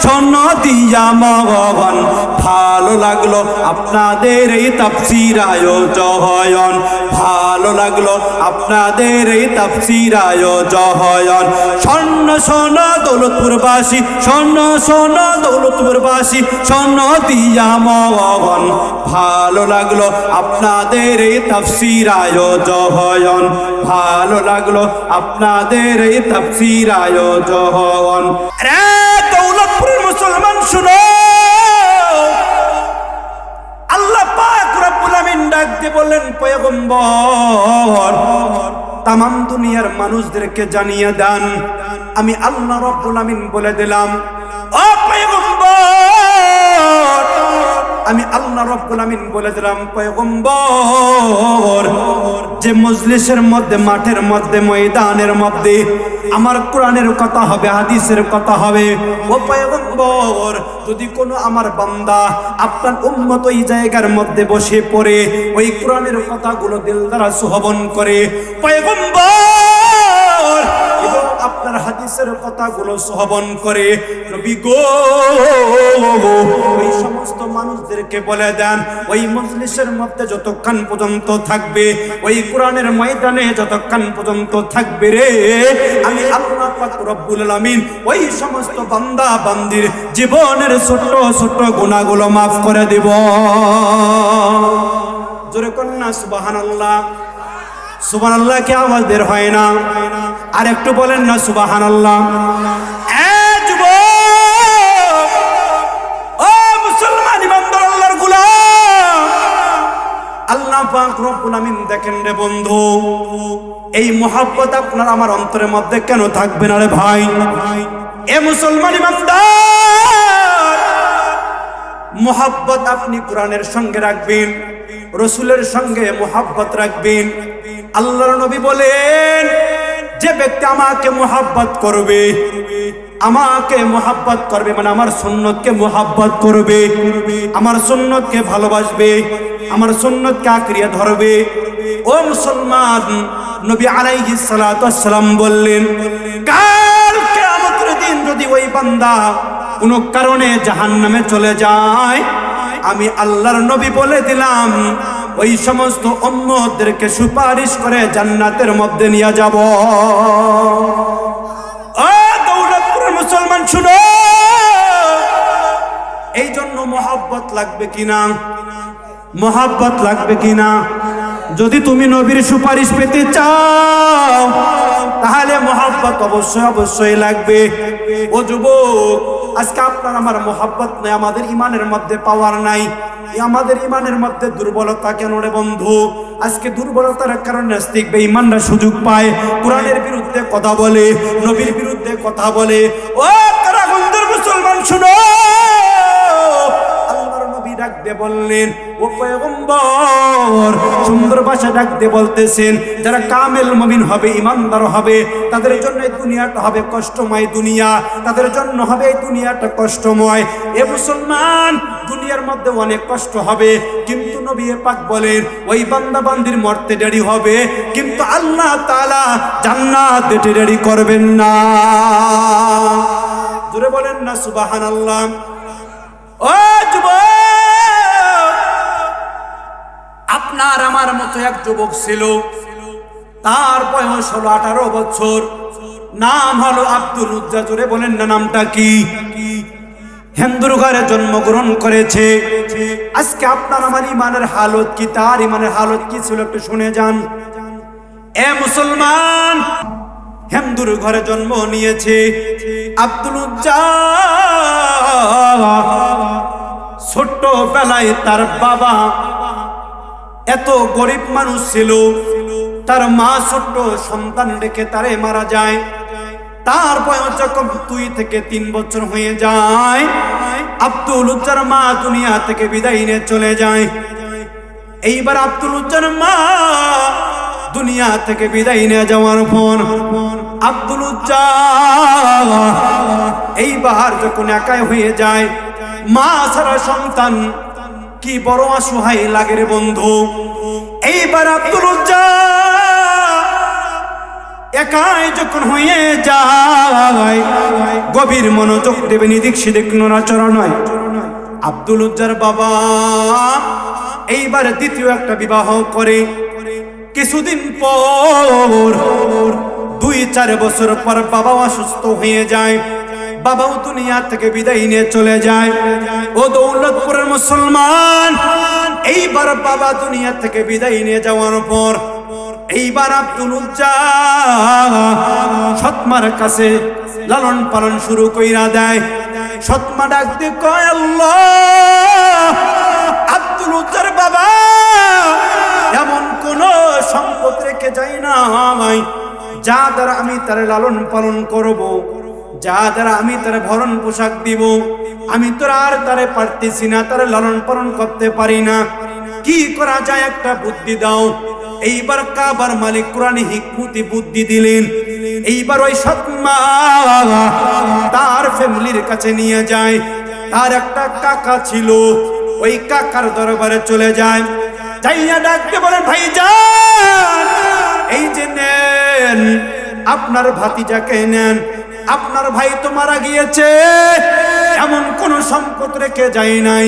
স্বর্ণ দিয়া মগন। ভালো লাগলো আপনাদের এই তাফসীর আয়োজন, ভালো লাগলো আপনাদের এই তাফসীর আয়োজন। স্বর্ণ সোনা দৌলতপুরবাসী, স্বর্ণ সোনা দৌলতপুরবাসী, স্বর্ণ দিয়া মগন। ভালো লাগলো আপনাদের এই তাফসীর আয়োজন, ভালো লাগলো আপনাদের এই তাফসীর আয়োজন। রে দৌলতপুরের মুসলমান শুনো, আল্লাহ পাক রব্বুল আমিন ডাক দিয়ে বললেন, পয়গম্বর তামাম দুনিয়ার মানুষদেরকে জানিয়ে দেন আমি আল্লাহ রব্বুল আমিন বলে দিলাম, ও পয়গম্বর আমি আল্লাহ রব্বুল আমিন বলে দিলাম পয়গম্বর, যে মজলিসের মধ্যে, মাঠের মধ্যে, ময়দানের মধ্যে আমার কোরআনের কথা হবে, হাদিসের কথা হবে, ও পয়গম্বর যদি কোনো আমার বান্দা আপনার উম্মত ওই জায়গার মধ্যে বসে পড়ে ওই কোরআনের কথাগুলো দিল দ্বারা সুহবন করে, পয়গম্বর এবং আপনার হাদিসের কথাগুলো সুহবন করে, নবী গো ওই সমস্ত মানুষদেরকে বলে দেন ওই মজলিসের মধ্যে যতক্ষণ পর্যন্ত থাকবে, ওই কোরআনের ময়দানে যতক্ষণ পর্যন্ত থাকবে রে, আমি আল্লাহ পাক রব্বুল আমিন ওই সমস্ত বান্দা বান্দির জীবনের ছোট ছোট গুনাহগুলো মাফ করে দেব। জোরে কন্যা সুবহানাল্লাহ। সুবহানাল্লাহ কি আওয়াজ বের হয় না? আর একটু বলেন না সুবহানাল্লাহ। আল্লাহ পাক রব্বুল আমিন দেখেন রে বন্ধু, এই মহব্বত আপনার আমার অন্তরের মধ্যে কেন থাকবে না রে ভাই? এ মুসলমান ইমানদার, মহব্বত আপনি কোরআনের সঙ্গে রাখবেন, রসুলের সঙ্গে মহব্বত রাখবেন। আল্লাহর নবী বলেন, যে ব্যক্তি আমাকে মহব্বত করবে, আমাকে মহব্বত করবে মানে আমার সুন্নতকে মহব্বত করবে, আমার সুন্নতকে ভালোবাসবে, আমার সুন্নতকে আঁকড়িয়ে ধরবে। ও মুসলমান, নবী আলাইহিস সালাতু ওয়াস সালাম বললেন, কাল কিয়ামতের দিন যদি ওই বান্দা কোনো কারণে জাহান্নামে চলে যায়, আমি আল্লাহর নবী বলে দিলাম ওই সমস্ত উম্মতদেরকে সুপারিশ করে জান্নাতের মধ্যে নিয়ে যাব। ও দৌলতপুরের মুসলমান শুনো, এই জন্য মহব্বত লাগবে কিনা? মহব্বত লাগবে কিনা? যদি তুমি নবীর সুপারিশ পেতে চাও তাহলে মহব্বত অবশ্যই অবশ্যই লাগবে। ও যুবক, আজকে আপনার আমার মহব্বত নাই, আমাদের ইমানের মধ্যে পাওয়ার নাই, আমাদের ইমানের মধ্যে দুর্বলতা কেন রে বন্ধু? আজকে দুর্বলতার কারণে নাস্তিক বেঈমানরা সুযোগ পায়, কোরআনের বিরুদ্ধে কথা বলে, নবীর বিরুদ্ধে কথা বলে। ও কারাগঞ্জের মুসলমান শুনো, আল্লাহর নবী ডাক দিয়ে বললেন, ও পয়গম্বর, সুন্দর ভাষা ডাক দিয়ে বলতেছেন, যারা কামেল মুমিন হবে, ইমানদার হবে, তাদের জন্য এই দুনিয়াটা হবে কষ্টময় দুনিয়া, তাদের জন্য হবে এই দুনিয়াটা কষ্টময়। এ মুসলমান, দুনিয়ার মধ্যে অনেক কষ্ট হবে, কিন্তু নবী পাক বলেন ওই বান্দা বান্দির মরতে দেরি হবে, কিন্তু আল্লাহ তাআলা জান্নাত দিতে দেরি করবেন না। জোরে বলেন না সুবহানাল্লাহ। ও যুবক, আপনার আমার মতো এক যুবক ছিল, তার বয়স হলো 18 বছর, নাম হলো আব্দুল উজ্জা। জোরে বলেন না নামটা কি? হিন্দুর ঘরে জন্মগ্রহণ করেছে। আজকে আপনার আমার ইমানের হালত কি, তার ইমানের হালত কি ছিল একটু শুনে যান। এ মুসলমান, হিন্দুর ঘরে জন্ম নিয়েছে আব্দুল উজ্জা। ছোট্ট বেলায় তার বাবা এত গরিব মানুষ ছিল, তার মা ছোট্ট সন্তান রেখে তারে মারা যায়। তার বয়স যখন 2 থেকে 3 বছর হয়ে যায়, আব্দুল উজ্জার মা দুনিয়া থেকে বিদায় নিয়ে চলে যায়। এইবার আব্দুল উজ্জার মা দুনিয়া থেকে বিদায় নিয়ে যাওয়ার পর আব্দুল উজ্জা এইবার যখন একাই হয়ে যায়, মা ছাড়া সন্তান কি বড় অসহায় লাগে রে বন্ধু। এইবার আব্দুল উজ্জা একাই যখন হয়ে যায়, গভীর মনোযোগ দেবেন, এদিক সেদিক নড়াচড়া নয়। আব্দুল উজ্জার বাবা এইবার দ্বিতীয় একটা বিবাহ করে। কিছুদিন পর 2-4 বছর পর বাবা অসুস্থ হয়ে যায়। বাবাও দুনিয়া থেকে বিদায় নিয়ে চলে যায়। ও দৌলতপুরের মুসলমান, এইবার বাবা দুনিয়া থেকে বিদায় নিয়ে যাওয়ার পর এইবার আব্দুল উজ্জা সৎমার কাছে লালন পালন শুরু কইরা দেয়। সৎমা ডাক দিয়ে কয়, আল্লাহ, আব্দুল উজ্জার বাবা এমন কোন সম্পদ রেখে যাই না যা দ্বারা আমি তার লালন পালন করব, যা দ্বারা আমি তার ভরণ পোশাক দিব। আমি তো আর তারে পারতেছি না, তার লালন পালন করতে পারি না। কি করা যায়, একটা বুদ্ধি দাও। এইবার কাবার মালিক কোরআনে হিকমতি বুদ্ধি দিলেন। এইবার ওই সৎমা তার ফ্যামিলির কাছে নিয়ে যায়। তার একটা কাকা ছিল, ওই কাকার দরবারে চলে যায়। যাইয়া ডাকতে বলেন, ভাইজান, এই যে নেন, আপনার ভাতিজাকে নেন। আপনার ভাই তো মারা গিয়েছে, এমন কোন সম্পদ রেখে যাই নাই,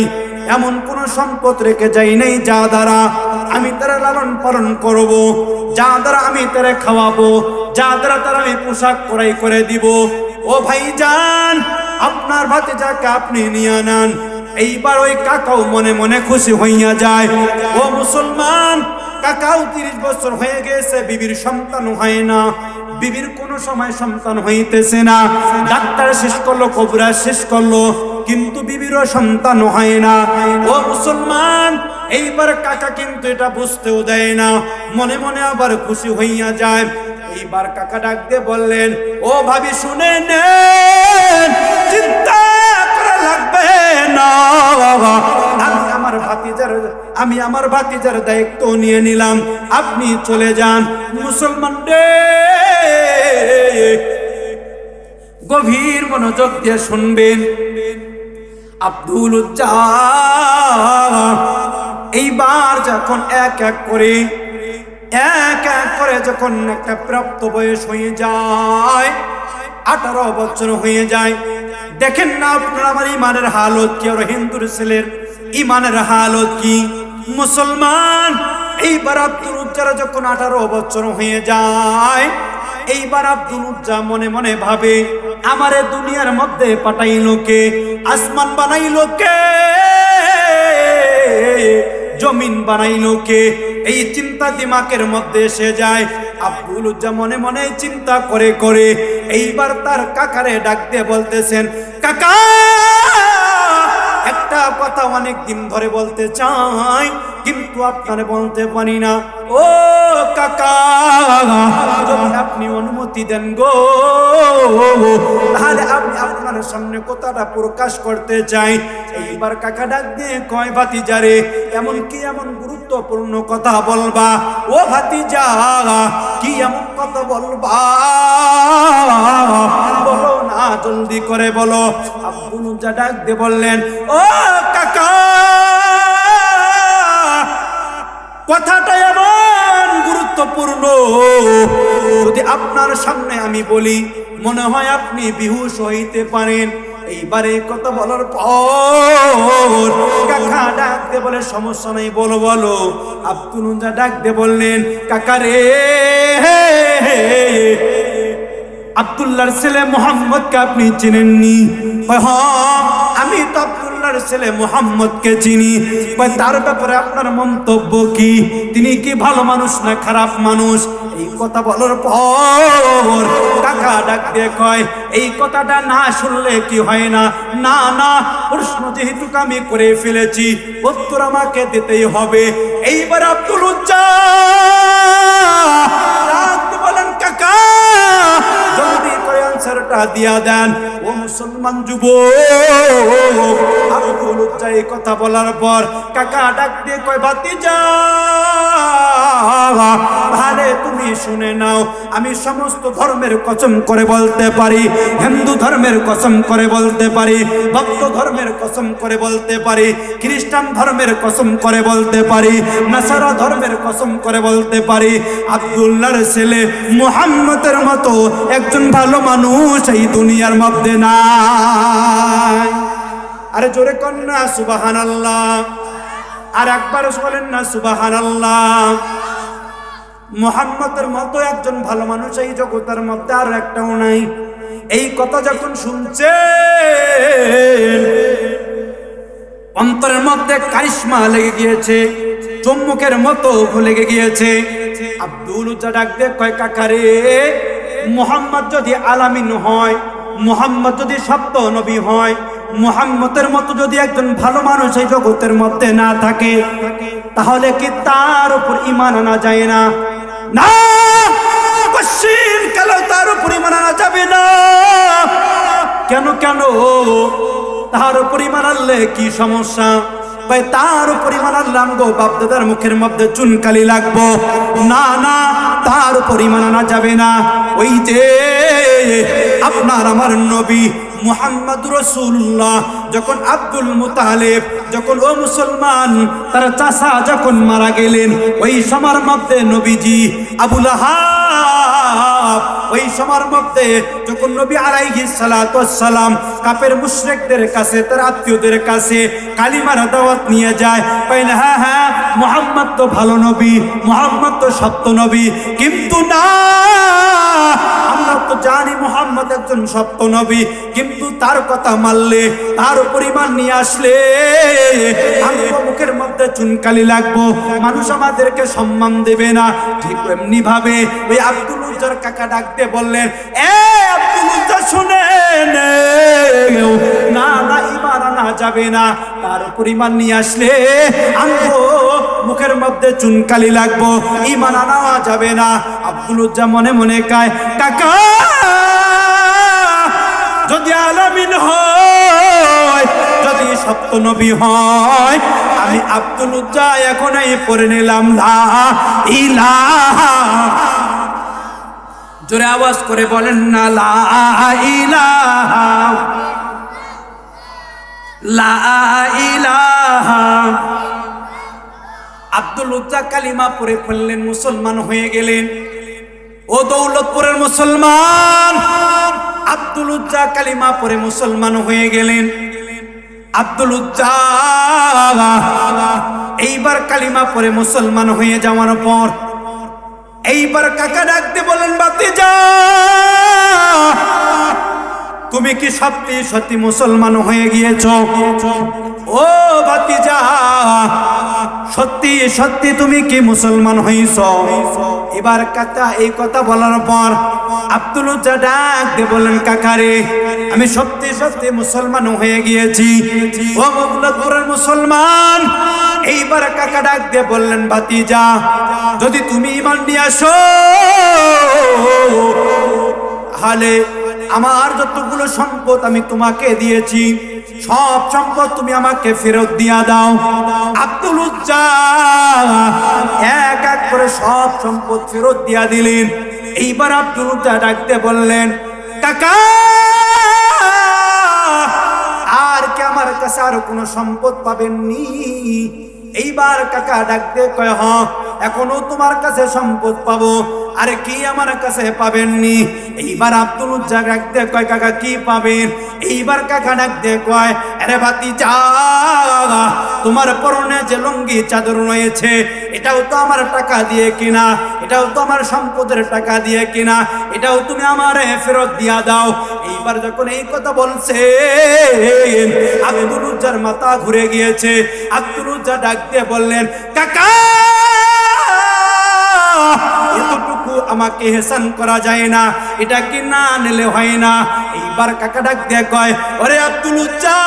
এমন কোন সম্পদ রেখে যাই নাই যা দ্বারা আমি তারা লালন পালন করব, যা দ্বারা আমি তারা খাওয়াবো, যা দ্বারা তারা আমি পোশাক ক্রয় করে দিব। ও ভাইজান, আপনার ভাতিজাকে আপনি নিয়ে নেন। এইবার ওই কাকাও মনে মনে খুশি হইয়া যায়। ও মুসলমান, কাকাও 30 বছর হয়ে গেছে, বিবির সন্তান হয় না, বিবির কোনো সময় সন্তান হইতেছে না। ডাক্তার শেষ করলো, কবরাজ শেষ করলো, কিন্তু বিবিরও সন্তান হয় না। ও মুসলমান, এইবার কাকা কিন্তু এটা বুঝতেও দেয় না, মনে মনে আবার খুশি হইয়া যায়। এইবার কাকা ডাক দিয়ে বললেন, ও ভাবি শুনে নেন, চিন্তা করা লাগবে না, আমি আমার ভাতিজার দায়িত্ব নিয়ে নিলাম, আপনি চলে যান। মুসলমান রে, গভীর মনোযোগ দিয়ে শুনবেন। আব্দুল উজ্জা এইবার যখন এক এক করে যখন একটা প্রাপ্ত বয়স হয়ে যায়, 18 বছর হয়ে যায়। দেখেন না আপনারা আমার ইমানের হালত কি, আর হিন্দুর ছেলের ইমানের হালত কি। মুসলমান, এইবার আব্দুল উজ্জারা যখন 18 বছর হয়ে যায়, এইবার আব্দুল উজ্জা মনে মনে ভাবে, আমারে দুনিয়ার মধ্যে পাঠাইলো কে, আসমান বানাইলো কে, জমিন বানাইলো কে, এই চিন্তা দিমাগের মধ্যে এসে যায়। আব্দুল উজ্জা মনে মনে চিন্তা করে করে এইবার তার কাকারে ডাক দিয়ে বলতেছেন, কাকা, একটা কথা অনেক দিন ধরে বলতে চাই, কিন্তু আপনারে বলতে পারি না। ও কাকা, যদি আপনি অনুমতি দেন গো, তাহলে আমি আপনার সামনে কথাটা প্রকাশ করতে চাই। এইবার কাকা ডাক দিয়ে কয়, ভাতিজারে, এমন গুরুত্বপূর্ণ কথা বলবা? ও ভাতিজা, কি এমন কথা বলবা, বলো না, জলদি করে বলো। আব্দুল উজ্জা ডাক দিয়ে বললেন, ও কাকা, কথাটা এমন গুরুত্বপূর্ণ, যদি আপনার সামনে আমি বলি, মনে হয় আপনি বেহুশ হইতে পারেন। এইবারে কথা বলার পর কাকা ডাক দিয়ে বলে, সমস্যা নেই, বলো বলো। আব্দুল উজ্জা ডাক দিয়ে বললেন, কাকা রে, আব্দুল্লাহর ছেলে মুহাম্মদকে আপনি চিনেননি? হ্যাঁ, আমি তো আব্দুল্লাহর ছেলে মুহাম্মদকে চিনি। তার ব্যাপারে আপনার মন্তব্য কি? তিনি কি ভালো মানুষ না খারাপ মানুষ? এই কথা বলার পর কাকা ডাক দিয়ে কয়, এই কথাটা না শুনলে কি হয় না? না না, প্রশ্ন যেহেতু আমি করে ফেলেছি, উত্তর আমাকে দিতেই হবে। এইবার আব্দুল উজ্জা বলেন, কাকা, জলদি করে আনসার টাকাটা দিয়া দেন। ও মুসলমান যুবক, আব্দুল উজ্জা এই কথা বলার পর কাকা ডাক দিয়ে কয়, ভাতিজা ভালে তুমি শুনে নাও, আমি সমস্ত ধর্মের কসম করে বলতে পারি, হিন্দু ধর্মের কসম করে বলতে পারি, বৌদ্ধ ধর্মের কসম করে বলতে পারি, খ্রিস্টান ধর্মের কসম করে বলতে পারি, নাসারা ধর্মের কসম করে বলতে পারি, আব্দুল্লাহর ছেলে মুহাম্মদের মতো একজন ভালো মানুষ এই দুনিয়ার মধ্যে নাই। আরে জোরে কন্যা সুবহানাল্লাহ, আর একবার বলেন না সুবহানাল্লাহ। মুহাম্মদের মতো একজন ভালো মানুষ এই জগতের মধ্যে আর একটাও নাই। এই কথা যখন শুনছেন অন্তরের মধ্যে কারিশমা লেগে গিয়েছে, চুম্বকের মতো লেগে গিয়েছে। আব্দুল উজ্জা ডাক দিয়ে কয়, কাকারে, মুহাম্মদ যদি আলামিন হয়, মুহাম্মদ যদি সত্য নবী হয়, মুহাম্মদের মতো যদি একজন ভালো মানুষ এই জগতের মধ্যে না থাকে, তাহলে কি তার উপর ঈমান আনা যায় না? না, কশিন কালো তার উপর ঈমান আনা যাবে না। কেন কেন? তার উপর ঈমান আনলে কি সমস্যা? ভাই তার উপর ঈমান আনলে আমগো বাপ দাদার মুখের মধ্যে চুনকালি লাগবো না। না, তার উপর ঈমান আনা যাবে না। ওই যে আপনার আমার নবী মুহাম্মদ রাসূলুল্লাহ যখন আব্দুল মুতালিব যখন ও মুসলমান তার চাচা যখন মারা গেলেন, ওই সময়ের মধ্যে নবীজি আবু লাহাব, ওই সময়ের মধ্যে যখন নবী আলাইহিস সালাতু ওয়াস সালাম কাফের মুশরিকদের কাছে, তার আত্মীয়দের কাছে কালিমার দাওয়াত নিয়ে যায়, কইলেন হ্যাঁ হ্যাঁ মুহাম্মদ তো ভালো নবী, মুহাম্মদ তো সত্য নবী, কিন্তু না, আমরা তো জানি মুহাম্মদ একজন সত্য নবী, কিন্তু তার কথা মানলে, তার উপর ঈমান নিয়ে আসলে আমরা মুখের মধ্যে চুনকালি লাগবো, মানুষ আমাদেরকে সম্মান দেবে না। ঠিক এমনি ভাবে ওই আব্দুল উজ্জার কাকা ডাকতে বললেন, এ আব্দুল উজ্জা শুনেন, না না, ঈমান আনা যাবে না, তার উপর ঈমান নিয়ে আসলে আমগো মুখের মধ্যে চুনকালি লাগবো, ঈমান আনা যাবে না। আব্দুল উজ্জা মনে মনে কয়, কাকা যদি আলামিন হয়, যদি সত্য নবী হয়, আমি আব্দুল উজ্জা এখনই পড়ে নিলাম লা ইলাহা, জোরে আওয়াজ করে বলেন না লা ইলাহা, লা ইলাহা। আব্দুল উজ্জা কালিমা পড়ে ফেললেন, মুসলমান হয়ে গেলেন। ও দৌলতপুরের মুসলমান, আব্দুল উজ্জা কালিমা পড়ে মুসলমান হয়ে গেলেন। আব্দুল উজ্জা এইবার কালিমা পড়ে মুসলমান হয়ে যাওয়ার পর এইবার কাকা ডাকতে বলেন, ভাতিজা তুমি কি সত্যি সত্যি মুসলমান হয়ে গিয়েছো? ও ভাতিজা সত্যি সত্যি তুমি কি মুসলমান হইছো? এবার কাকা এই কথা বলার পর আব্দুল উজ্জা ডাক দিয়ে বলেন, কাকারে আমি সত্যি সত্যি মুসলমান হয়ে গিয়েছি। ও মুগলতপুরের মুসলমান, এইবার কাকা ডাক দিয়ে বললেন, ভাতিজা যদি তুমি ঈমান নিয়ে আসো, তাহলে আমার যতগুলো সম্পদ আমি তোমাকে দিয়েছি, সব সম্পদ তুমি আমাকে ফেরত দিয়া দাও। আব্দুল উজ্জা এক এক করে সব সম্পদ ফেরত দিয়া দিলেন। এইবার আব্দুল উজ্জা ডাকতে বললেন, কাকা আর কি আমার কাছে আর কোনো সম্পদ পাবেননি? এইবার কাকা ডাকতে কয়, হ এখনো তোমার কাছে সম্পদ পাবো, আরে কি আমার কাছে পাবেননি? এইবার আব্দুল উজ্জা ডাকতে কয়, কাকা কি পাবেন? এইবার কাকা ডাকতে কয়, আরে ভাতিজা তোমার পরনে যে লুঙ্গি চাদর রয়েছে, এটাও তো আমার টাকা দিয়ে কিনা, এটাও তো আমার সম্পদের টাকা দিয়ে কিনা, এটাও তুমি আমারে ফেরত দিয়া দাও। এইবার যখন এই কথা বলছে আব্দুল উজ্জার মাথা ঘুরে গিয়েছে। আব্দুল উজ্জা ডাক দিয়ে বললেন, কাকা এতটুকু আমাকে হেসান করা যায় না, এটা কি না নিলে হয় না। এইবার কাকা ডাক দিয়ে কয়, ওরে আব্দুল উজ্জা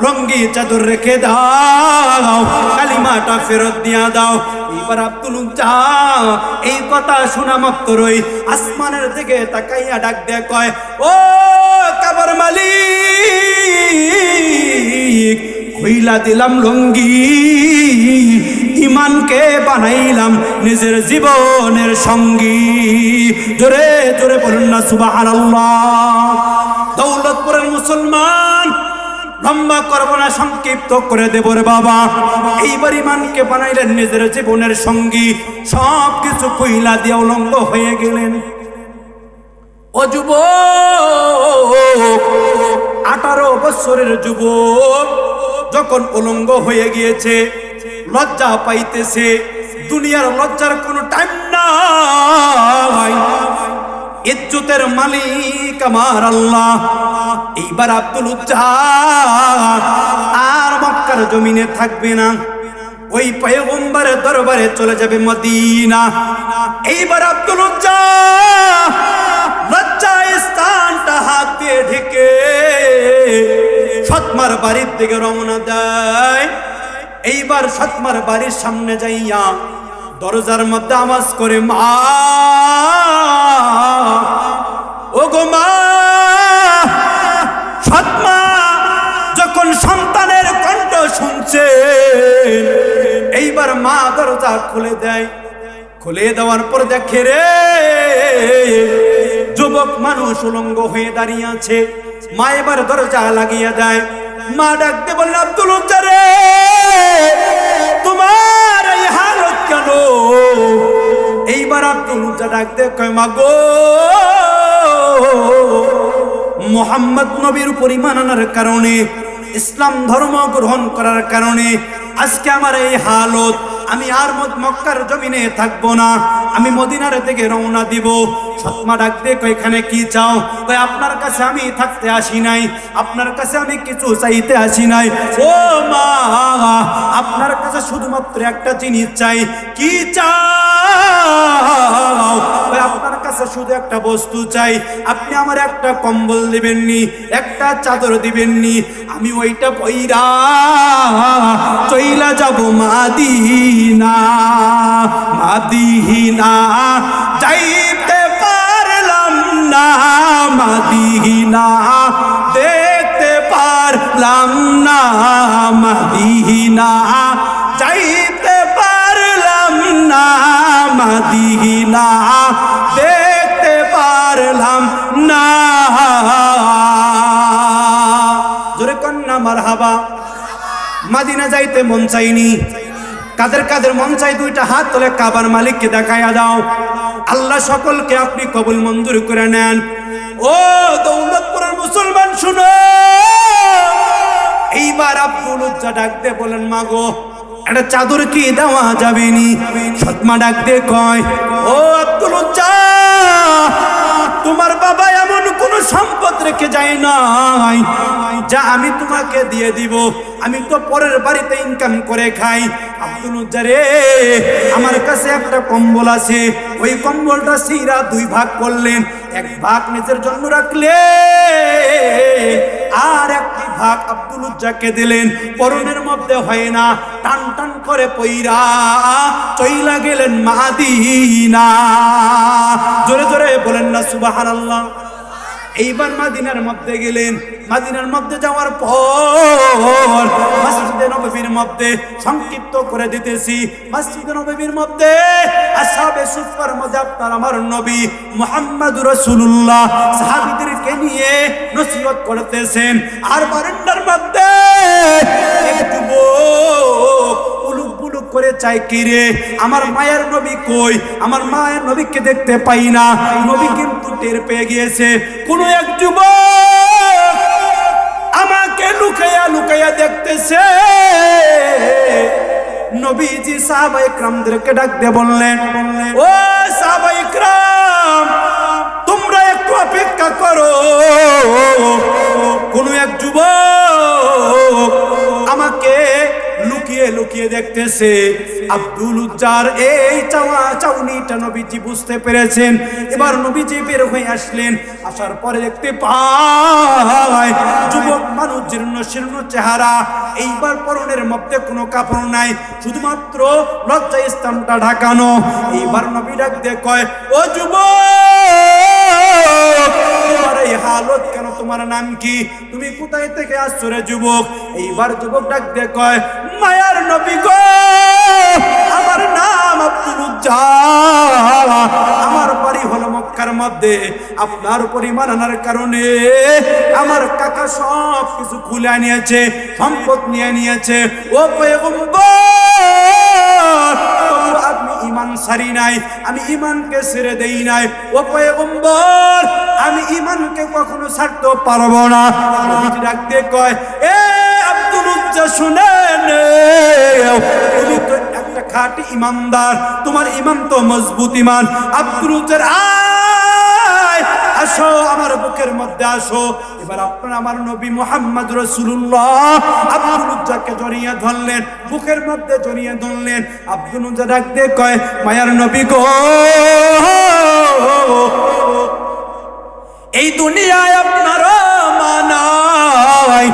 লুঙ্গি চাদর রেখে দাও, কালিমাটা ফেরত দিয়া দাও। এবার আব্দুল উজ্জা এই কথা শোনা মাত্রই আসমানের দিকে তাকাইয়া ডাক দেয়া কয়, ও কাবার মালিক, কইলা দিলাম লঙ্গি, ইমানকে বানাইলাম নিজের জীবনের সঙ্গী। জোরে জোরে বলুন না সুবহানাল্লাহ। দৌলতপুরের মুসলমান, লম্বা করব না, সংক্ষিপ্ত করে দেব রে বাবা। এইবার ইমানকে বানাইলেন নিজের জীবনের সঙ্গী, সব কিছু কইলা দিয়ে উলঙ্গ হয়ে গেলেন। ও যুবক, 18 বছরের যুবক যখন উলঙ্গ হয়ে গিয়েছে, লজ্জা পাইতেছে, দুনিয়ার লজ্জার কোনো টাইম নাই, ইজ্জতের মালিক আমার আল্লাহ। এইবার আব্দুল উজ্জা আর মক্কার জমিনে থাকবে না, ওই পয়গম্বরের দরবারে চলে যাবে মদিনা। এইবার আব্দুল উজ্জা লজ্জায় স্থানটা হাত দিয়ে ঢেকে সৎমার বাড়ির দিকে রওনা দেয়। এইবার সৎমার বাড়ির সামনে যাইয়া দরজার মধ্যে আওয়াজ করে, মা, ও গো মা। সৎমা যখন সন্তানের কণ্ঠ শুনছে, এইবার মা দরজা খুলে দেয়। খুলে দেওয়ার পর দেখে রে যুবক মানুষ উলঙ্গ হয়ে দাঁড়িয়ে আছে। মা এবার দরজা লাগিয়ে দেয়। মা ডাকতে বললেন, আব্দুল উজ্জা রে, তোমার এই হালত কেন? এইবার আব্দুল উজ্জা ডাকতে কয়, মা গো, মুহাম্মদ নবীর উপর ঈমান আনার কারণে, ইসলাম ধর্ম গ্রহণ করার কারণে আজকে আমার এই হালত। আমি আর মক্কার জমিনে থাকবো না, আমি মদিনার দিকে রওনা দিব। সৎমা ডাক দিয়ে কয়, এখানে কি চাও? কয়, আপনার কাছে আমি থাকতে আসি নাই, আপনার কাছে আমি কিছু চাইতে আসি নাই। ও মা, আপনার কাছে শুধুমাত্র একটা জিনিস চাই। কি চাও? কয়, আপনার কাছে শুধু একটা বস্তু চাই। আপনি আমার একটা কম্বল দিবেননি, একটা চাদর দিবেননি, আমি ওইটা পইরা চইলা যাব মাদিনা। মাদিনা যাইতে পারলাম না, মাদিনা দেখতে পারলাম না, মাদিনা যাইতে পারলাম না, মাদিনা দেখতে পারলাম না। জোরে কন্যা মারহাবা। মাদিনা যাইতে মন চাইনি, কাদের কাদের মন চাই দুইটা হাত তুলে কাবার মালিককে দেখাইয়া দাও। আল্লাহ সকলকে আপনি কবুল মঞ্জুর করে নেন। ও দৌলতপুরের মুসলমান শুনো, এইবার আব্দুল উজ্জা ডাক দিয়ে বলেন, মা গো, একটা চাদর কি দেওয়া যাবে নি? সৎমা ডাক দিয়ে কয়, ও আব্দুল উজ্জা, তোমার বাবা এমন কোন সম্পদ রেখে যায় নাই যা আমি তোমাকে দিয়ে দিব। আমি তো পরের বাড়িতে ইনকাম করে খাই। আব্দুল উজ্জা রে, আমার কাছে একটা কম্বল আছে, ওই কম্বলটা সিরা 2 ভাগ করলেন। 1 ভাগ নিজের জন্য রাখলে, আর 1 ভাগ আব্দুল উজ্জাকে দিলেন। পরনের মধ্যে হয় না, টান টান করে পইরা চইলা গেলেন মাদিনা। জোরে জোরে বলেন না সুবহানাল্লাহ। এইবার মাদিনার মধ্যে গেলেন। মাদিনার মধ্যে যাওয়ার পর মসজিদে নববীর মধ্যে, সংক্ষিপ্ত করে দিতেছি, মসজিদে নববীর মধ্যে আসহাবে সুফফার মধ্যে আপনার আমার নবী মুহাম্মদুর রাসূলুল্লাহ সাহাবীদেরকে নিয়ে নসিহত করতেছেন। আর বারান্দার মধ্যে এক যুবক উলুক বুলুক করে চাই, কি রে, আমার মায়ের নবী কই? আমার মায়ের নবীকে দেখতে পাই না। নবী কিন্তু টের পেয়ে গিয়েছে। কোন এক যুবক আমাকে লুকাইয়া লুকাইয়া দেখতেছে। নবীজি সাহাবায়ে কিরামদেরকে ডাক দিয়ে বললেন, ও সাহাবায়ে কিরাম, তোমরা একটু অপেক্ষা করো। কোন এক যুবক আমাকে লুকিয়ে লুকিয়ে তাকিয়ে দেখতেছে আব্দুল উজ্জার এই চাউনিটা নবীজি বুঝতে পেরেছেন। এবার নবীজি বের হয়ে আসলেন, আসার পরে দেখতে পায় যুবক মানুষ, জীর্ণ শীর্ণ চেহারা, এইবার পরনের মধ্যে কোনো কাপড় নাই, শুধুমাত্র লজ্জা স্থানটা ঢাকানো। এইবার নবী ডাক দিয়ে কয়, ও যুবক, তোমার এই হালত কেন? তোমার নাম কি? তুমি কোথায় থেকে আসছো রে যুবক? এইবার যুবক ডাক দিয়ে কয়, মায়ার নবী গো, আমার নাম আব্দুল উজ্জা, আমার বাড়ি হলো মক্কার মধ্যে। আপনার পরিমাণ আনার কারণে আমার কাকা সব কিছু খুলে নিয়েছে, সম্পদ নিয়ে নিয়েছে। ও পয়গম্বর, আপনি ঈমান ছাড়ি নাই, আমি ঈমানকে ছেড়ে দেই নাই। ও পয়গম্বর, আমি ঈমানকে কখনো ছাড়তে পারবো না। নবীজি ডাক দিয়ে কয়, এ আব্দুল উজ্জা, শুনেন, তুমি তো একটা খাঁটি ঈমানদার, তোমার ঈমান তো মজবুত ঈমান। আব্দুল উজ্জার আয়, আসো আমার বুকের মধ্যে আসো। এবার আপনার আমার নবী মুহাম্মদ রাসূলুল্লাহ আব্দুল উজ্জাকে জড়িয়ে ধরলেন, বুকের মধ্যে জড়িয়ে ধরলেন। আব্দুল উজ্জা ডাক দিয়ে কয়, মায়ার নবী গো, এই দুনিয়ায় আপনারও মানাই,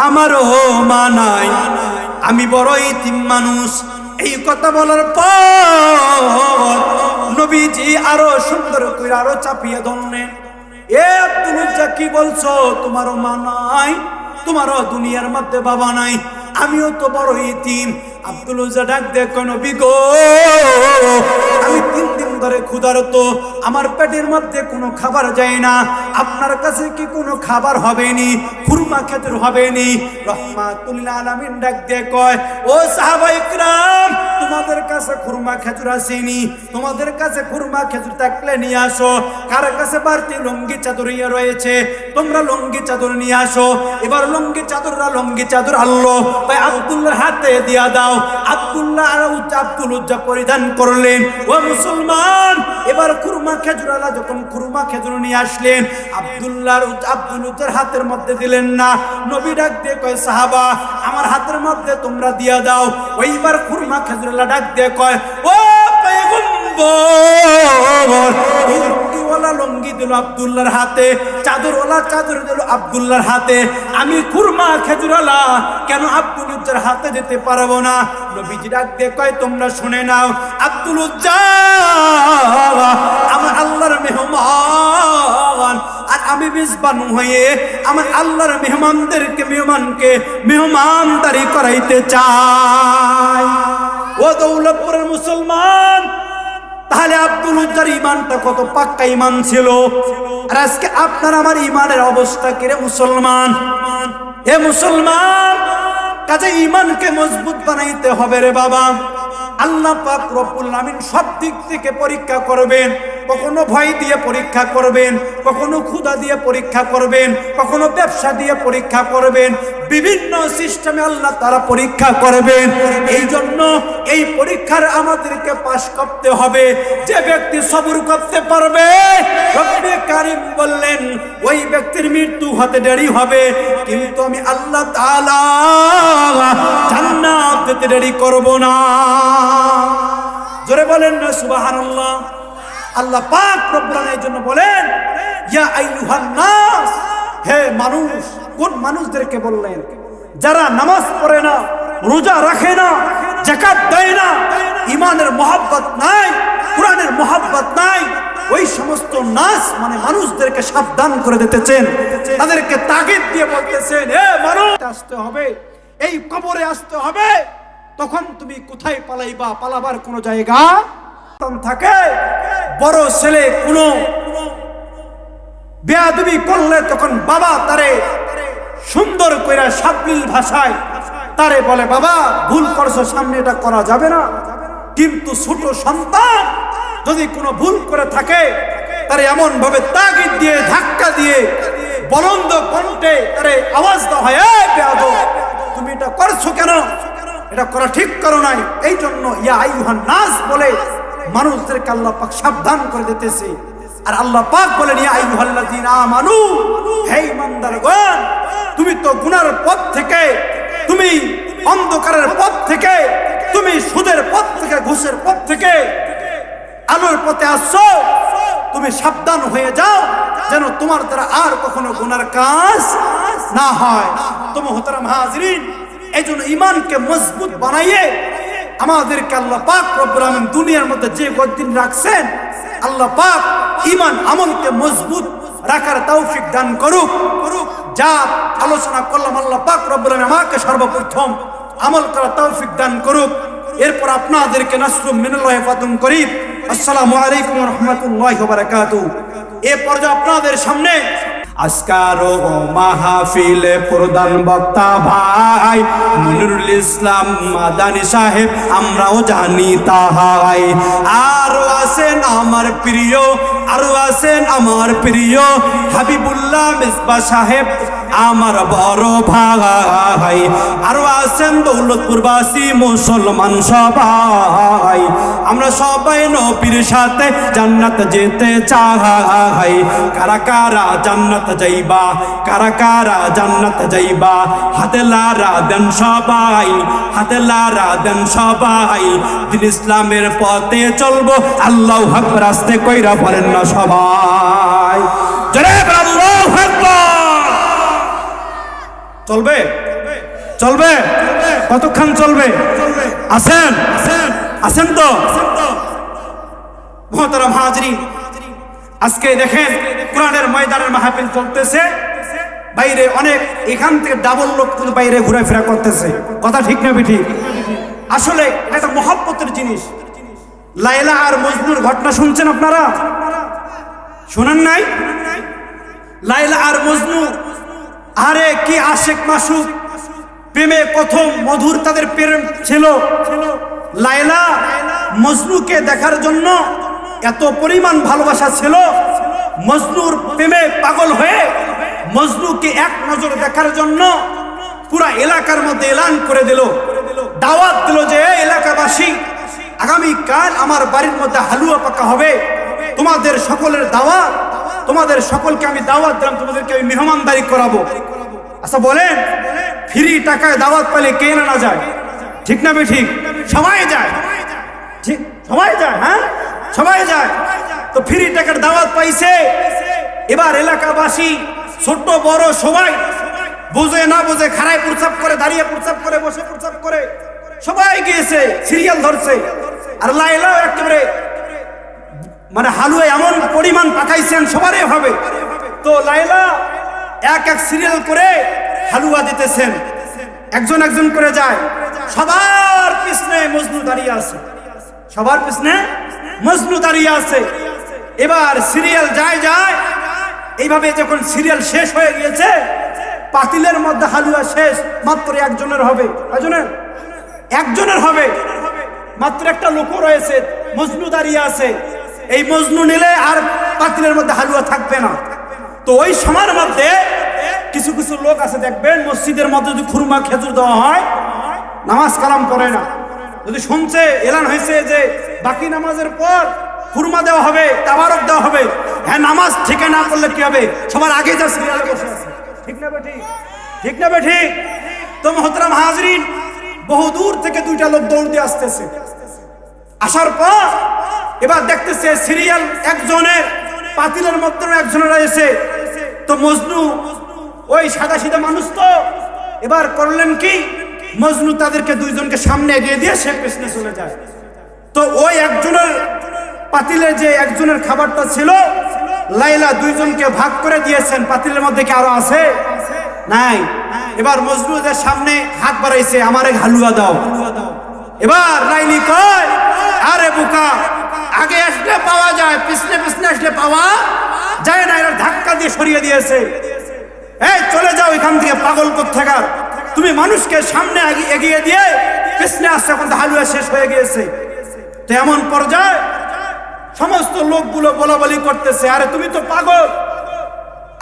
আমারও মানাই, আমি বড় ইতিম মানুষ। এই কথা বলার পর নবীজি আরো সুন্দর করে আরো চাপিয়ে ধরলেন। এ আব্দুল উজ্জা, কি বলছো? তোমারও মানাই, তোমারও দুনিয়ার মধ্যে বাবা নাই, আমিও তো বড় ইতিম। আব্দুল উজ্জা ডাক দেখো, নবী গো, আমি 3 দিন ধরে ক্ষুধার্ত, আমার পেটের মধ্যে কোনো খাবার যায় না, আপনার কাছে কি কোনো খাবার হবেনি? খুরমা খেজুর হবেনি? রহমাতুল আলামিন ডাক দিয়ে কয়, ও সাহাবা ইকরাম, তোমাদের কাছে খুরমা খেজুর আসেনি? তোমাদের কাছে খুরমা খেজুর থাকলে নিয়ে আসো। কার কাছে বাড়তি লুঙ্গি চাদর রয়েছে? তোমরা লুঙ্গি চাদর নিয়ে আসো। এবার লুঙ্গি চাদররা লুঙ্গি চাদর আনলো, ভাই আব্দুল্লাহর হাতে দিয়া দাও। আব্দুল উজ্জা পরিধান করলেন। ও মুসলমান, এবার খুরমা খেজুর আলা যখন খুরমা খেজুর নিয়ে আসলেন, আব্দুল উজ্জার হাতের মধ্যে দিলেন না। নবী ডাক দিয়ে কয়, সাহাবা, আমার হাতের মধ্যে তোমরা দিয়া দাও। ওইবার খুরমা খেজুর আলা ডাক দিয়ে কয়, ও পয়গম্বর, লুঙ্গিওয়ালা লুঙ্গি দিল আব্দুল্লাহর হাতে, চাদরওয়ালা চাদর দিল আব্দুল্লাহর হাতে, আমি খুরমা খেজুরালা কেন আব্দুল উজ্জার হাতে দিতে পারবো না? নবীজি ডাক দিয়ে কয়, তোমরা শুনে নাও, আব্দুল উজ্জা আমার আল্লাহর মেহমান, আর আমি মেজবান হয়ে আমার আল্লাহর মেহমানকে মেহমানদারি করাইতে চাই। ও দৌলতপুরের মুসলমান, তাহলে আব্দুল উজ্জার ঈমানটা কত পাক্কা ঈমান ছিল। আর আজকে আপনার আমার ঈমানের অবস্থা কি রে মুসলমান? হে মুসলমান, কাজে ঈমানকে মজবুত বানাইতে হবে রে বাবা। আল্লাহ পাক রব্বুল আমিন সব দিক থেকে পরীক্ষা করবেন। কখনো ভয় দিয়ে পরীক্ষা করবেন, কখনো ক্ষুধা দিয়ে পরীক্ষা করবেন, কখনো ব্যবসা দিয়ে পরীক্ষা করবেন, বিভিন্ন সিস্টেমে আল্লাহ তারা পরীক্ষা করবেন। এই জন্য এই পরীক্ষার আমাদেরকে পাশ করতে হবে। যে ব্যক্তি সবর করতে পারবে, রব্বে কারীম বললেন, ওই ব্যক্তির মৃত্যু হতে দেরি হবে, কিন্তু আমি আল্লাহ তাআলা জান্নাত দিতে দেরি করব না। জোরে বলেন না সুবহানাল্লাহ। আল্লাহ পাক রব্বুল আলামিন এই জন্য বলেন, ইয়া আইয়ুহান নাস, হে মানুষ। কোন মানুষদেরকে বললেন? যারা নামাজ পড়ে না, রোজা রাখে না, যাকাত দেয় না, ঈমানের মহব্বত নাই, কোরআনের মহব্বত নাই, ওই সমস্ত নাস মানে মানুষদেরকে সাবধান করে দিতেছেন, তাদেরকে তাগিদ দিয়ে বলতেছেন, হে মানুষ, আসতে হবে, এই কবরে আসতে হবে। তখন তুমি কোথায় পালাইবা? পালাবার কোনো জায়গা থাকে? বড় ছেলে কোনো বেয়াদবি করলে তখন বাবা তারে সুন্দর কইরা সাবলীল ভাষায় তারে বলে, বাবা ভুল করছো, সামনে এটা করা যাবে না। কিন্তু ছোট সন্তান যদি কোনো ভুল করে থাকে, তারে এমন ভাবে তাগিদ দিয়ে ধাক্কা দিয়ে বলন্দ কণ্ঠে তারে আওয়াজ দেওয়া হয়, এই বেয়াদব, তুমি এটা করছো কেন? এটা করা ঠিক করো নাই। এই জন্য ইয়া আইয়ুহান নাস বলে মানুষদেরকে আল্লাহ পাক সাবধান করে দিতেছে। আর আল্লাহ পাক বলেন, ইয়া আইয়ুহাল্লাযীনা আমানু, হে ঈমানদারগণ, তুমি তো গুনার পথ থেকে তুমি অন্ধকারের পথ থেকে, তুমি সুদের পথ থেকে, ঘুষের পথ থেকে আলোর পথে আসছো, তুমি সাবধান হয়ে যাও যেন তোমার দ্বারা আর কখনো গুনার কাজ না হয়। তো মুহতারাম হাজিরিন, এই জন্য ইমানকে মজবুত বানাইয়ে আমাদেরকে আল্লাহ পাক রব্বুল আলামিন দুনিয়ার মধ্যে যে কদিন রাখছেন, আল্লাহ পাক ইমান আমলকে মজবুত রাখার তৌফিক দান করুক। যা আলোচনা করলাম আল্লাহ পাক রব্বুল আলামিন আমাকে সর্বপ্রথম আমল করার তৌফিক দান করুক। এরপর আপনাদেরকে নাসরুম মিনাল্লাহি ফাতুন করিব। আসসালামু আলাইকুম ওয়া রাহমাতুল্লাহি ওয়া বারাকাতুহু। এই পর্যায়ে আপনাদের সামনে আজকার মাহফিলে প্রধান বক্তা ভাই মনিরুল ইসলাম মাদানী সাহেব, আমরাও জানি তাহাই। আরো আছেন আমার প্রিয়, আরো আছেন আমার প্রিয় হাবিবুল্লাহ মিসবাহ সাহেব, আমার বড় ভাই। আরো আছেন দৌলতপুরবাসী মুসলমান সবাই, আমরা সবাই নবীর সাথে জান্নাত যেতে চাই। কারা কারা জান্নাত যাইবা, কারা কারা জান্নাত যাইবা, হাতে লারা দেন সবাই, হাতে লারা দেন সবাই। দিন ইসলামের পথে চলবো, আল্লাহু আকবার আস্তে কইরা বলেন না সবাই, জোরে আল্লাহু আকবার। চলবে চলবে, কতক্ষণ চলবে? আছেন আছেন তো মুহতারাম হাজিরিন, আজকে দেখেন কোরআনের ময়দানের মাহফিল চলতেছে, বাইরে অনেক এখান থেকে ডাবল লোক কিন্তু বাইরে ঘোরাফেরা করতেছে। কথা ঠিক না বেঠিক? আসলে এটা মহব্বতের জিনিস। লায়লা আর মজনুর ঘটনা শুনছেন আপনারা? শোনেন নাই? লায়লা আর মজনু, আরে কি আশেক মাসুক, প্রেমে প্রথম মধুর তাদের প্রেম ছিল। লায়লা মজনুকে দেখার জন্য এত পরিমাণ ভালোবাসা ছিল, মজনুর প্রেমে পাগল হয়ে মজনুকে এক নজর দেখার জন্য পুরা এলাকার মধ্যে এলান করে দিল, দাওয়াত দিল যে এলাকাবাসী, আগামীকাল আমার বাড়ির মধ্যে হালুয়া পাকা হবে, তোমাদের সকলের দাওয়াত, তোমাদের সকলকে আমি দাওয়াত দিলাম, তোমাদেরকে আমি মেহমানদারি করাবো। আচ্ছা বলেন, ফ্রি টাকায় দাওয়াত পেলে কে না যায়? ঠিক না বেঠিক? সবাই যায়, ঠিক সবাই যায়, হ্যাঁ সবাই যায়। তো ফ্রি টাকার দাওয়াত পাইছে, এবার এলাকাবাসী ছোট বড় সবাই বুঝে না বুঝে খাড়ায় প্রস্রাব করে, দাঁড়িয়ে প্রস্রাব করে, বসে প্রস্রাব করে, সবাই গিয়েছে, সিরিয়াল ধরছে। আর লায়লা একেবারে মানে হালুয়া এমন পরিমাণ পাকাইছেন সবারই হবে। তো লায়লা এক এক সিরিয়াল করে হালুয়া দিতেছেন, একজন একজন করে যায়, সবার পিছনে মজনু দাঁড়িয়ে আছে, সবার পিছনে মজনু দাঁড়িয়ে আছে। এবার সিরিয়াল যায় যায়, এইভাবে যখন সিরিয়াল শেষ হয়ে গিয়েছে, পাতিলের মধ্যে হালুয়া শেষ, মাত্র একজনের হবে, একজনের হবে, মাত্র একটা লোক রয়েছে, মজনু দাঁড়িয়ে আছে। এই মজনু নিলে আর পাতিলের মধ্যে হালুয়া থাকবে না। তো ওই সময়ের মধ্যে কিছু কিছু লোক আছে, দেখবেন মসজিদের মধ্যে যদি খুরমা খেজুর দেওয়া হয়, নামাজ কালাম পড়ে না, যদি শুনছে এলান হয়েছে যে বাকি নামাজের পর খুরমা দেওয়া হবে, তাবারক দেওয়া হবে, হ্যাঁ নামাজ ঠিক না করলে কি হবে? সবার আগে যা সিরিয়ালে বসে আছে, ঠিক না বেঠিক? ঠিক না বেঠিক? তো মুহতারাম হাজিরিন, বহু দূর থেকে দুইটা লোক দৌড় দিয়ে আসতেছে, আসার পর এবার দেখতেছে সিরিয়াল একজনের, পাতিলের মধ্যে একজনের রয়েছে। তো মজনু ওই সাদা সিধা মানুষ, তো এবার করলেন কি, মজনু তাদেরকে দুইজনকে সামনে এগিয়ে দিয়ে সে পেছনে চলে যায়। তো ওই একজনের পাতিলে যে একজনের খাবারটা ছিল, লায়লা দুইজনকে ভাগ করে দিয়েছেন। পাতিলের মধ্যে কি আরো আছে? নাই। এবার মজনুদের সামনে হাত বাড়াইছে, আমারে হালুয়া দাও। এবার লাইলি কয়, আরে বোকা, আগে আসলে পাওয়া যায়, পিছনে পিছনে আসলে পাওয়া যায় না। এরা ধাক্কা দিয়ে সরিয়ে দিয়েছে, এই চলে যাও এখান থেকে, পাগল কোত্থেকার, তুমি মানুষকে সামনে এগিয়ে দিয়ে পিছনে আসছে, এখন হালুয়া শেষ হয়ে গিয়েছে। তো এমন পর্যায়ে সমস্ত লোকগুলো বলা বলি করতেছে, আরে তুমি তো পাগল,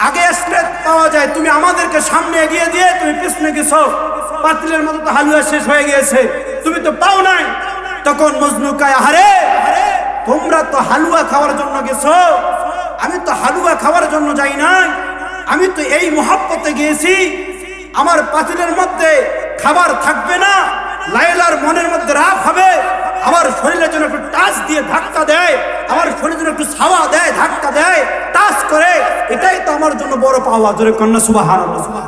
আগে আসলে পাওয়া যায়, তুমি আমাদেরকে সামনে এগিয়ে দিয়ে তুমি পিছনে গেছো, পাতিলের মতো তো হালুয়া শেষ হয়ে গিয়েছে, তুমি তো পাও নাই। তখন মজনু কয়, আরে তোমরা তো হালুয়া খাওয়ার জন্য গেছো, আমি তো হালুয়া খাওয়ার জন্য যাই নাই, আমি তো এই মহব্বতে গিয়েছি। আমার পাতিলের মধ্যে খাবার থাকবে না, লাইলার মনের মধ্যে রাগ হবে, আমার শরীরের জন্য একটু টাচ দিয়ে ধাক্কা দেয়, আমার শরীরের জন্য একটু ছাওয়া দেয়, ধাক্কা দেয়, টাচ করে, এটাই তো আমার জন্য বড় পাওয়া। জোরে কন্যা সুবহানাল্লাহ।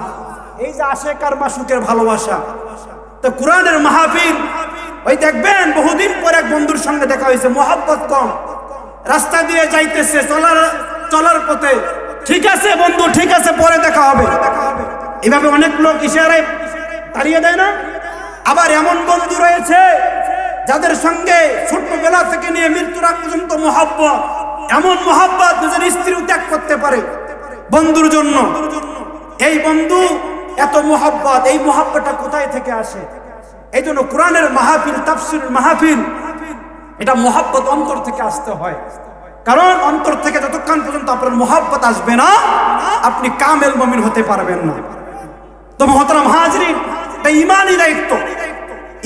এই যে আশেক আর মাসুকের ভালোবাসা। তো কোরআনের মাহফিল, ওই দেখবেন বহুদিন পর এক বন্ধুর সঙ্গে দেখা হয়েছে, মহব্বত কম, রাস্তা দিয়ে যাইতেছে, চলার পথে, ঠিক আছে বন্ধু, ঠিক আছে, পরে দেখা হবে, এভাবে অনেক লোক ইশারায় তাড়িয়ে দেয় না? আবার এমন বন্ধু রয়েছে যাদের সঙ্গে ছোট্টবেলা থেকে নিয়ে মৃত্যুর আগ পর্যন্ত মহব্বত, এমন মহব্বত নিজের স্ত্রীও ত্যাগ করতে পারে বন্ধুর জন্য। এই বন্ধু এত মহব্বত, এই মহব্বতটা কোথায় থেকে আসে? এই জন্য কোরআনের মাহফিল, তাফসীরের মাহফিল, এটা মহব্বত অন্তর থেকে আসতে হয়। কারণ অন্তর থেকে যতক্ষণ পর্যন্ত আপনার মহব্বত আসবে না, আপনি কামেল মুমিন হতে পারবেন না। তো মুহতারাম হাজরিন, এটা ইমানই দায়িত্ব।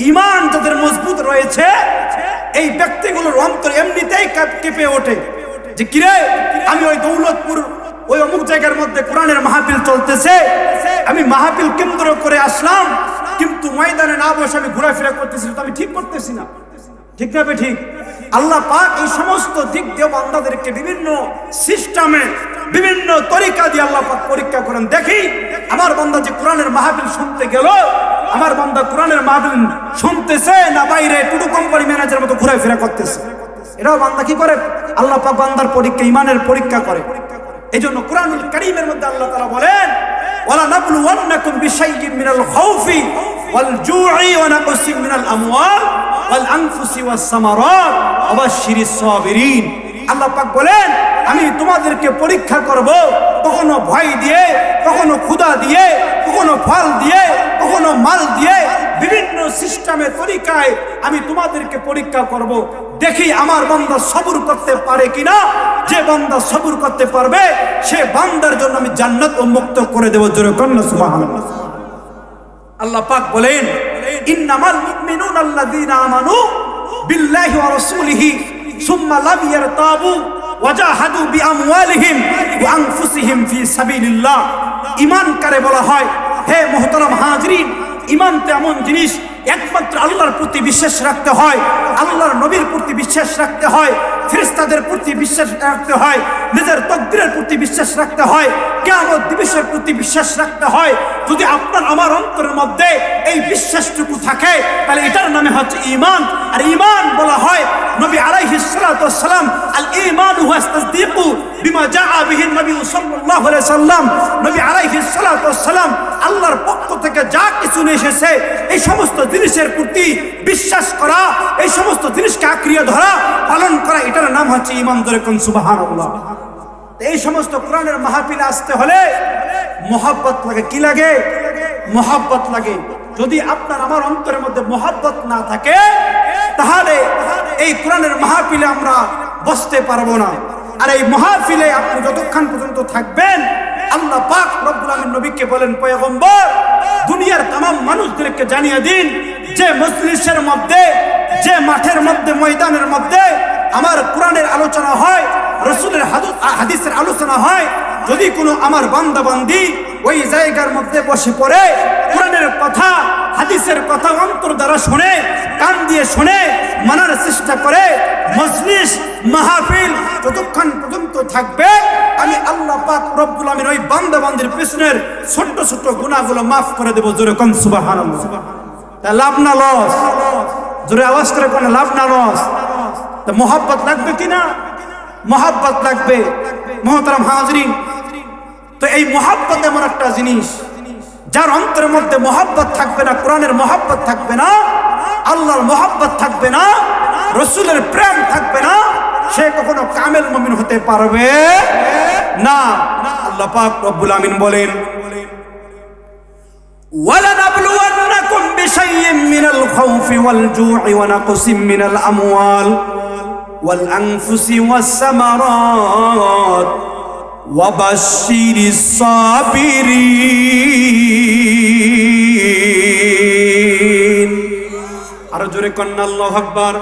ইমান যাদের মজবুত রয়েছে, এই ব্যক্তিগুলোর অন্তর এমনিতেই কেঁপে ওঠে যে কিরে, আমি ওই দৌলতপুর ওই অমুক জায়গার মধ্যে কোরআনের মাহফিল চলতেছে, আমি মাহফিল কেন্দ্র করে আসলাম, কিন্তু ময়দানে না বসে আমি ঘোরাফেরা করতেছি, তো আমি ঠিক করতেছি না। ঠিক না ঠিক? আল্লাহ পাক এই সমস্ত দিক দিয়ে বান্দাদেরকে বিভিন্ন সিস্টেমে, বিভিন্ন তরিকা দিয়ে আল্লাহ পাক পরীক্ষা করেন। দেখি আমার বান্দা যে কোরআনের মাহফিল শুনতে গেল, আমার বান্দা কোরআনের মাহফিল শুনতেছে না বাইরে টুটু কোম্পানি ম্যানেজারের মতো ঘোরাফেরা করতেছে। এটাও বান্দা কি করে? আল্লাহ পাক বান্দার পরীক্ষা, ইমানের পরীক্ষা করে। এই জন্য কোরআনুল কারীমের মধ্যে আল্লাহ তাআলা বলেন, ওয়ালা নাবলুওয়ান্নাকুম বিশাইইন মিনাল খাউফি ওয়াল জু'i ওয়া নাকসিম মিনাল আমওয়াল ওয়াল আনফুসি ওয়াস সামারাত ওয়া বাশশিরিস সাবিরিন। আল্লাহ পাক বলেন, আমি তোমাদেরকে পরীক্ষা করব, কখনো ভয় দিয়ে, কখনো ক্ষুধা দিয়ে, কখনো ফল দিয়ে, কখনো মাল দিয়ে, বিভিন্ন সিস্টেমে তরিকায় আমি তোমাদেরকে পরীক্ষা করব। দেখি আমার বান্দা সবর করতে পারে কিনা। যে বান্দা সবর করতে পারবে, সে বান্দার জন্য আমি জান্নাত উন্মুক্ত করে দেব। জোরে কন্না সুবহানাল্লাহ। আল্লাহ পাক বলেন, ইন্নামাল মুমিনুনা আল্লাযীনা আমানু বিল্লাহি ওয়া রাসূলিহি সুম্মা লাম ইয়ারতাবু ওয়া জাহাদু বিআমওয়ালিহিম ওয়া আনফুসিহিম ফি সাবিলিল্লাহ। ঈমান কারে বলা হয়? হে মুহতারাম হাজরিন, ঈমান তো এমন জিনিস, একমাত্র আল্লাহর প্রতি বিশ্বাস রাখতে হয়, আল্লাহর নবীর প্রতি বিশ্বাস রাখতে হয়, ফেরেশতাদের প্রতি বিশ্বাস রাখতে হয়, নিজের তাকদীরের প্রতি বিশ্বাস রাখতে হয়, কিয়ামত দিবসের প্রতি বিশ্বাস রাখতে হয়। যদি আপনার আমার অন্তরের মধ্যে এই বিশ্বাসটুকু থাকে, তাহলে এটার নামে হচ্ছে ঈমান। আর ঈমান বলা হয়, নবী আলাইহিস সালাতু ওয়াস সালাম, আল ঈমান হুয়া তাসদীকু বিমা জাআ বিহি নবী সাল্লাল্লাহু আলাইহি সাল্লাম, নবী আলাইহিস সালাতু ওয়াস সালাম আল্লাহর পক্ষ থেকে যা কিছু নিয়ে এসেছে, এই সমস্ত জিনিসের প্রতি বিশ্বাস করা, এই সমস্ত জিনিসকে আঁকড়িয়ে ধরা, পালন করা, এটার নাম হচ্ছে ঈমান। ধরে কোন সুবহানাল্লাহ। এই সমস্ত কোরআনের মাহফিলে আসতে হলে মহব্বত লাগে। কি লাগে? মহব্বত লাগে। যদি আপনার আমার অন্তরের মধ্যে মহব্বত না থাকে, তাহলে এই কোরআনের মাহফিলে আমরা বসতে পারবো না। আর এই মাহফিলে আপনি যতক্ষণ পর্যন্ত থাকবেন, আল্লাহ পাক রব্বুল আলামিন নবীকে বলেন, পয়গম্বর, দুনিয়ার तमाम মানুষদেরকে জানিয়ে দিন যে মজলিসের মধ্যে, যে মাঠের মধ্যে, ময়দানের মধ্যে আমার কোরআনের আলোচনা হয়, রাসূলের হাদিসের আলোচনা হয়, যদি কোনো আমার বান্দা বান্দি ওই জায়গার মধ্যে বসে পড়ে কোরআনের কথা, হাদিসের কথা অন্তর দ্বারা শুনে, কান দিয়ে শুনে মানার চেষ্টা করে, মজলিস মাহফিল যতক্ষণ পর্যন্ত থাকবে, আমি আল্লাহ পাক রব্বুল আমিন ওই বান্দা বান্দির পিছনের ছোট ছোট গুনাহগুলো মাফ করে দেব। জোরে কোন সুবহানাল্লাহ। তা লাভ না লস? জোরে আওয়াজ করে কোন লাভ না লস? তা মহব্বত লাগবে কিনা? মহব্বত লাগবে। মুহতারাম হাজরিন, তো এই মহব্বত এমন একটা জিনিস, যার অন্তরের মধ্যে মহব্বত থাকবে না, কোরআনের মহব্বত থাকবে না, আল্লাহর মহব্বত থাকবে না, রাসূলের প্রেম থাকবে না, সে কখনো কামেল মুমিন হতে পারবে না। আল্লাহ পাক রব্বুল আমিন বলেন, ওয়ালানাবলুওয়ান্নাকুম বিশাইইন মিনাল খাউফি ওয়াল জু'i ওয়া নাকসিম মিনাল আমওয়াল ওয়াল আনফুসি ওয়াস সামারাত ওয়া বাশশিরিস সাবিরিন। আরো জোরে কন্না আল্লাহু আকবার।